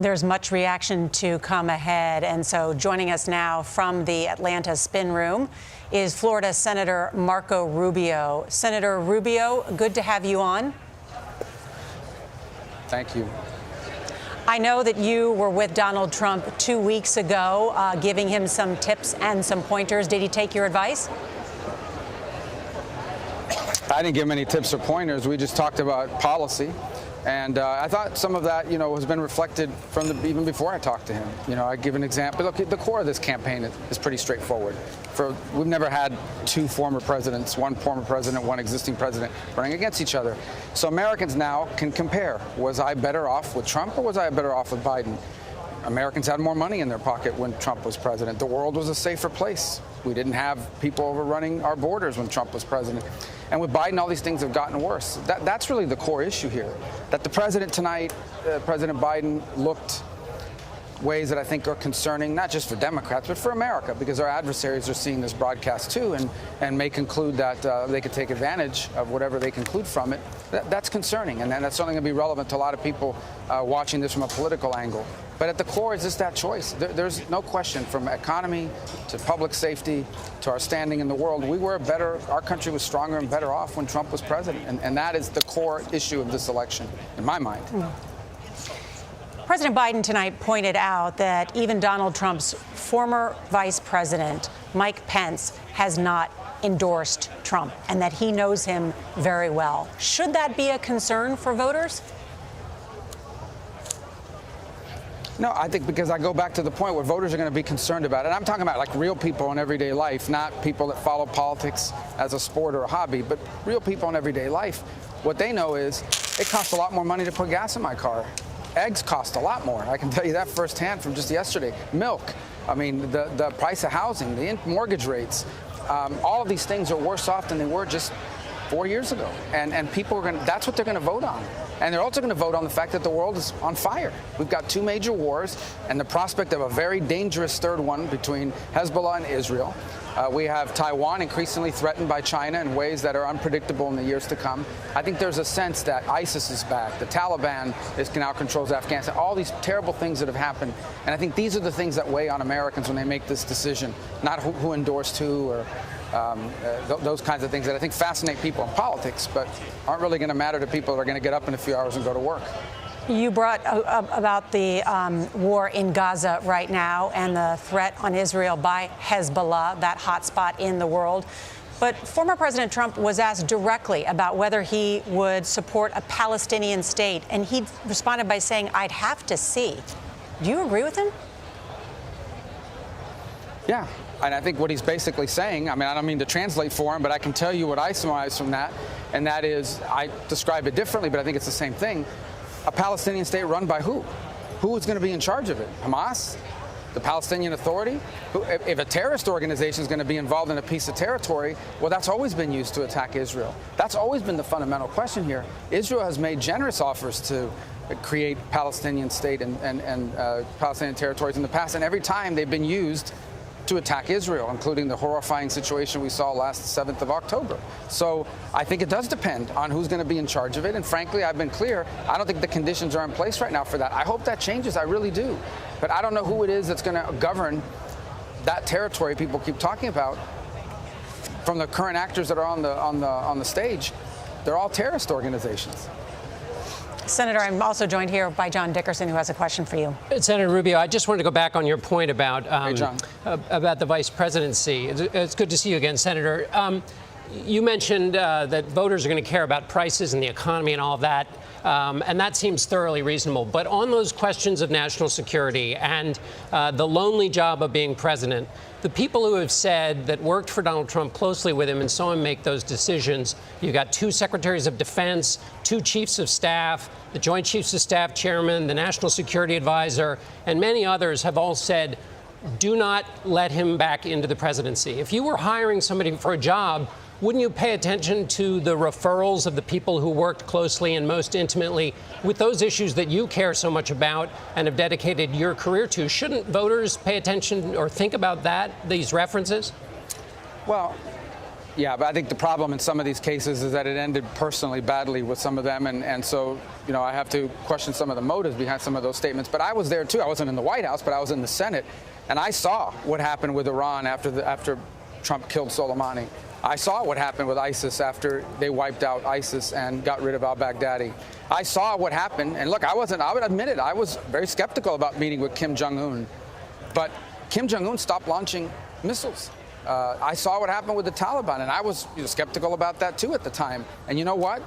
There's much reaction to come ahead. And so joining us now from the Atlanta spin room is Florida Senator Marco Rubio. Senator Rubio, good to have you on. Thank you. I know that you were with Donald Trump 2 weeks ago, giving him some tips and some pointers. Did he take your advice? I didn't give him any tips or pointers. We just talked about policy. And I thought some of that, has been reflected from even before I talked to him. I give an example. Look, the core of this campaign is pretty straightforward. We've never had two former presidents, one former president, one existing president, running against each other. So Americans now can compare. Was I better off with Trump or was I better off with Biden? Americans had more money in their pocket when Trump was president. The world was a safer place. We didn't have people overrunning our borders when Trump was president. And with Biden, all these things have gotten worse. That's really the core issue here. That the president tonight, President Biden, looked ways that I think are concerning, not just for Democrats, but for America, because our adversaries are seeing this broadcast too and may conclude that they could take advantage of whatever they conclude from it. That's concerning, and that's something going to be relevant to a lot of people watching this from a political angle. But at the core is just that choice. There's no question, from economy to public safety to our standing in the world, our country was stronger and better off when Trump was president. And that is the core issue of this election, in my mind. President Biden tonight pointed out that even Donald Trump's former vice president, Mike Pence, has not endorsed Trump and that he knows him very well. Should that be a concern for voters? No, I think because I go back to the point where voters are going to be concerned about it. I'm talking about like real people in everyday life, not people that follow politics as a sport or a hobby, but real people in everyday life. What they know is it costs a lot more money to put gas in my car. Eggs cost a lot more. I can tell you that firsthand from just yesterday. Milk. I mean, the price of housing, the mortgage rates, all of these things are worse off than they were just 4 years ago. And people are that's what they're going to vote on. And they're also going to vote on the fact that the world is on fire. We've got two major wars and the prospect of a very dangerous third one between Hezbollah and Israel. We have Taiwan increasingly threatened by China in ways that are unpredictable in the years to come. I think there's a sense that ISIS is back. The Taliban now controls Afghanistan. All these terrible things that have happened. And I think these are the things that weigh on Americans when they make this decision, not who endorsed who or those kinds of things that I think fascinate people in politics, but aren't really going to matter to people that are going to get up in a few hours and go to work. You brought about the war in Gaza right now and the threat on Israel by Hezbollah, that hotspot in the world. But former President Trump was asked directly about whether he would support a Palestinian state, and he responded by saying, "I'd have to see." Do you agree with him? Yeah. And I think what he's basically saying, I mean, I don't mean to translate for him, but I can tell you what I surmise from that, and that is, I describe it differently, but I think it's the same thing. A Palestinian state run by who? Who is going to be in charge of it? Hamas? The Palestinian Authority? If a terrorist organization is going to be involved in a piece of territory, well, that's always been used to attack Israel. That's always been the fundamental question here. Israel has made generous offers to create Palestinian state and Palestinian territories in the past, and every time they've been used to attack Israel, including the horrifying situation we saw last 7th of October. So I think it does depend on who's going to be in charge of it. And frankly, I've been clear, I don't think the conditions are in place right now for that. I hope that changes. I really do. But I don't know who it is that's going to govern that territory people keep talking about. From the current actors that are on the stage, they're all terrorist organizations. Senator, I'm also joined here by John Dickerson, who has a question for you. Senator Rubio, I just wanted to go back on your point about the vice presidency. It's good to see you again, Senator. You mentioned that voters are going to care about prices and the economy and all of that, and that seems thoroughly reasonable. But on those questions of national security and the lonely job of being president, the people who have said that worked for Donald Trump closely with him and saw him make those decisions, you got two secretaries of defense, two chiefs of staff, the Joint Chiefs of Staff chairman, the National Security Advisor, and many others have all said, do not let him back into the presidency. If you were hiring somebody for a job, wouldn't you pay attention to the referrals of the people who worked closely and most intimately with those issues that you care so much about and have dedicated your career to? Shouldn't voters pay attention or think about these references? Well, Yeah, but I think the problem in some of these cases is that it ended personally badly with some of them. And so, you know, I have to question some of the motives behind some of those statements. But I was there, too. I wasn't in the White House, but I was in the Senate. And I saw what happened with Iran after Trump killed Soleimani. I saw what happened with ISIS after they wiped out ISIS and got rid of al-Baghdadi. I saw what happened. And look, I would admit it, I was very skeptical about meeting with Kim Jong-un. But Kim Jong-un stopped launching missiles. I saw what happened with the Taliban, and I was skeptical about that, too, at the time. And you know what?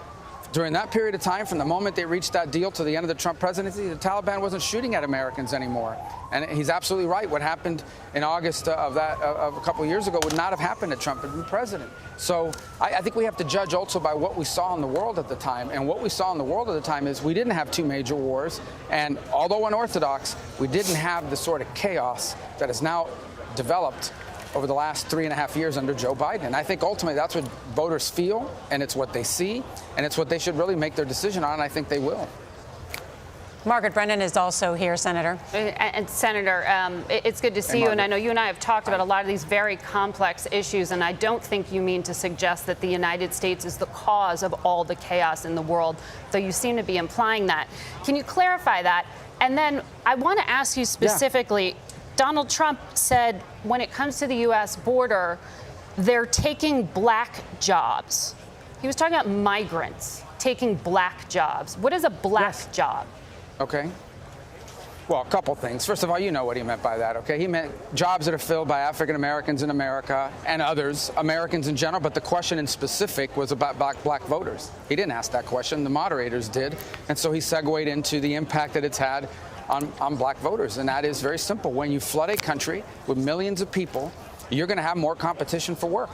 During that period of time, from the moment they reached that deal to the end of the Trump presidency, the Taliban wasn't shooting at Americans anymore. And he's absolutely right. What happened in August of a couple of years ago would not have happened if Trump had been president. So I think we have to judge also by what we saw in the world at the time. And what we saw in the world at the time is we didn't have two major wars. And although unorthodox, we didn't have the sort of chaos that has now developed over the last 3.5 years under Joe Biden. And I think ultimately that's what voters feel, and it's what they see, and it's what they should really make their decision on, and I think they will. Margaret Brennan is also here, Senator. And Senator, it's good to see you, and I know you and I have talked about a lot of these very complex issues, and I don't think you mean to suggest that the United States is the cause of all the chaos in the world, though you seem to be implying that. Can you clarify that? And then I want to ask you specifically, Donald Trump said when it comes to the U.S. border, they're taking black jobs. He was talking about migrants taking black jobs. What is a black job? Okay. Well, a couple things. First of all, you know what he meant by that, okay? He meant jobs that are filled by African Americans in America and others, Americans in general, but the question in specific was about black voters. He didn't ask that question. The moderators did. And so he segued into the impact that it's had on black voters. And that is very simple. When you flood a country with millions of people, you're going to have more competition for work.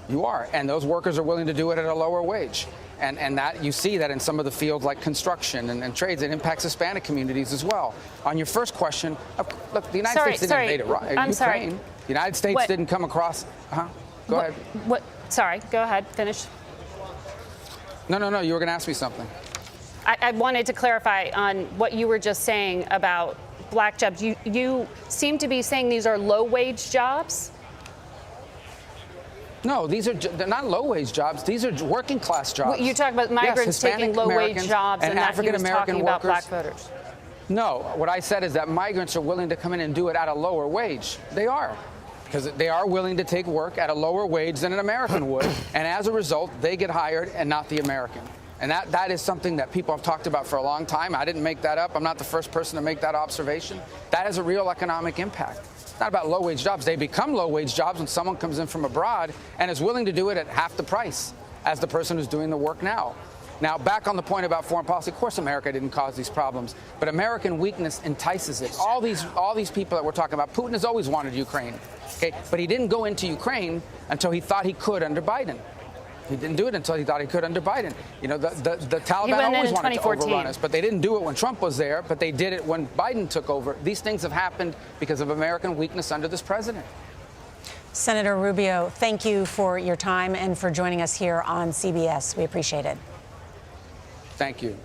You are. And those workers are willing to do it at a lower wage. And that you see that in some of the fields like construction and trades. It impacts Hispanic communities as well. On your first question, look, the United States didn't invade Ukraine. I'm sorry. The United States didn't come across. Go ahead. Sorry, go ahead. Finish. No. You were going to ask me something. I wanted to clarify on what you were just saying about black jobs. You seem to be saying these are low-wage jobs? No, they're not low-wage jobs. These are working-class jobs. You talk about migrants taking low-wage jobs, and that he was talking about black voters. No, what I said is that migrants are willing to come in and do it at a lower wage. They are. Because they are willing to take work at a lower wage than an American would. And as a result, they get hired and not the American. And that is something that people have talked about for a long time. I didn't make that up. I'm not the first person to make that observation. That has a real economic impact. It's not about low-wage jobs. They become low-wage jobs when someone comes in from abroad and is willing to do it at half the price as the person who's doing the work now. Now, back on the point about foreign policy, of course America didn't cause these problems, but American weakness entices it. All these people that we're talking about, Putin has always wanted Ukraine, okay? But he didn't go into Ukraine until he thought he could under Biden. He didn't do it until he thought he could under Biden. You know, the Taliban always wanted to overrun us, but they didn't do it when Trump was there, but they did it when Biden took over. These things have happened because of American weakness under this president. Senator Rubio, thank you for your time and for joining us here on CBS. We appreciate it. Thank you.